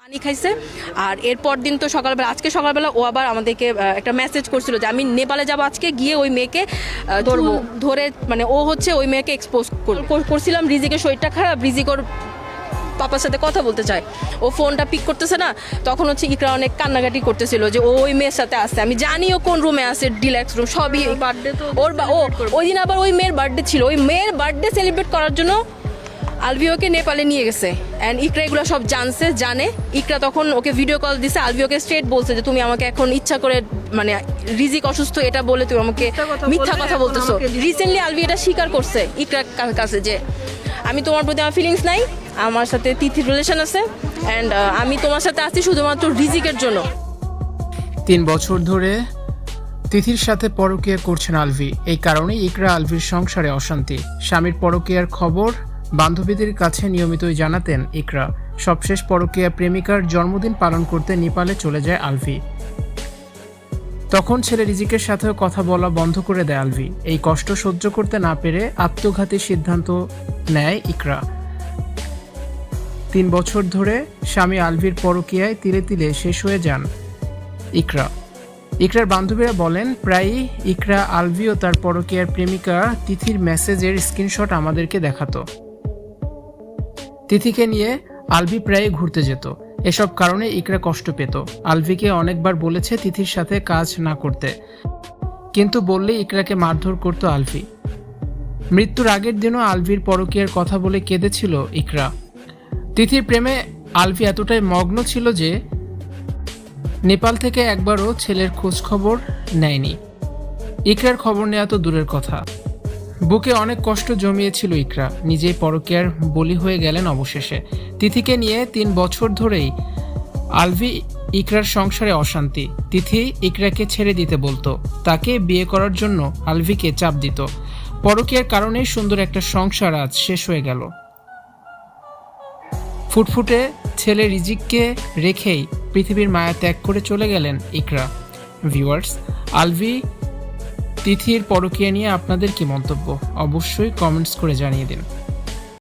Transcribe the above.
পানি খাইছে। আর এরপর দিন তো সকালবেলা, আজকে সকালবেলা ও আবার আমাদেরকে একটা মেসেজ করছিল যে আমি নেপালে যাব, আজকে গিয়ে ওই মেয়েকে ধরে মানে ও হচ্ছে ওই মেয়েকে এক্সপোজ করছিলাম। রিজিকের শরীরটা খারাপ, রিজিক ওর পাপার সাথে কথা বলতে চায়, ও ফোনটা পিক করতেছে না। তখন হচ্ছে ইকরা অনেক কান্নাকাটি করতেছিল যে ও ওই মেয়ের সাথে আসছে, আমি জানি ও কোন রুমে আছে, ডিলাক্স রুম সবই। বার্থডে তো ওই দিন আবার ওই মেয়ের বার্থডে ছিল, ওই মেয়ের বার্থডে সেলিব্রেট করার জন্য আলভিওকে নেপালে নিয়ে গেছে। অ্যান্ড ইকরা এগুলো সব জানে। ইকরা তখন ওকে ভিডিও কল দিছে, আলভিওকে স্ট্রেট বলছে যে তুমি আমাকে এখন ইচ্ছা করে মানে রিজিক অসুস্থ এটা বলে তুমি আমাকে মিথ্যা কথা বলতেছো। রিসেন্টলি আলভি এটা স্বীকার করছে ইকরার কাছে যে আমি তোমার প্রতি আমার ফিলিংস নাই, আমার সাথে তিথির রিলেশন আছে, অ্যান্ড আমি তোমার সাথে আছি শুধুমাত্র রিজিকের জন্য। 3 বছর ধরে তিথির সাথে পরকীয়া করছেন আলভি। এই কারণে ইকরা আলভির সংসারে অশান্তি। স্বামীর পরকীয়ার খবর বান্ধবীদের কাছে নিয়মিতই জানাতেন ইকরা। সবশেষ পরকীয়া প্রেমিকার জন্মদিন পালন করতে নেপালে চলে যায় আলভি। তখন ছেলে রিজিকের সাথেও কথা বলা বন্ধ করে দেয় আলভি। এই কষ্ট সহ্য করতে না পেরে আত্মঘাতী সিদ্ধান্ত নেয় ইকরা। 3 বছর ধরে স্বামী আলভির পরকীয়ায় তিলে তিলে শেষ হয়ে যান ইকরার বান্ধবীরা বলেন, প্রায়ই ইকরা আলভি ও তার পরকীয়ার প্রেমিকা তিথির মেসেজের স্ক্রিনশট আমাদেরকে দেখাতো। তিথিকে নিয়ে আলভি প্রায়ই ঘুরতে যেত। এসব কারণে ইকরা কষ্ট পেত। আলভিকে অনেকবার বলেছে তিথির সাথে কাজ না করতে, কিন্তু বললে ইকরাকে মারধর করত আলভি। মৃত্যুর আগের দিনও আলভির পরকীয়ার কথা বলে কেঁদেছিল ইকরা। তিথির প্রেমে আলভি এতটাই মগ্ন ছিল যে নেপাল থেকে একবারও ছেলের খোঁজ খবর নেয়নি। ইকরার খবর নেওয়া তো দূরের কথা, বুকে অনেক কষ্ট জমিয়েছিল ইকরা। নিজেই পরকীয়ার বলি হয়ে গেলেন অবশেষে। তিথিকে নিয়ে 3 বছর ধরেই আলভি ইকরার সংসারে অশান্তি। তিথি ইকরাকে ছেড়ে দিতে বলতো, তাকে বিয়ে করার জন্য আলভিকে চাপ দিত। পরকীয়ার কারণে সুন্দর একটা সংসার আজ শেষ হয়ে গেল। ফুটফুটে ছেলে রিজিককে রেখেই পৃথিবীর মায়া ত্যাগ করে চলে গেলেন ইকরা। ভিউয়ার্স, আলভি তিথির পরকীয়া নিয়ে আপনাদের কি মন্তব্য অবশ্যই কমেন্টস করে জানিয়ে দিন।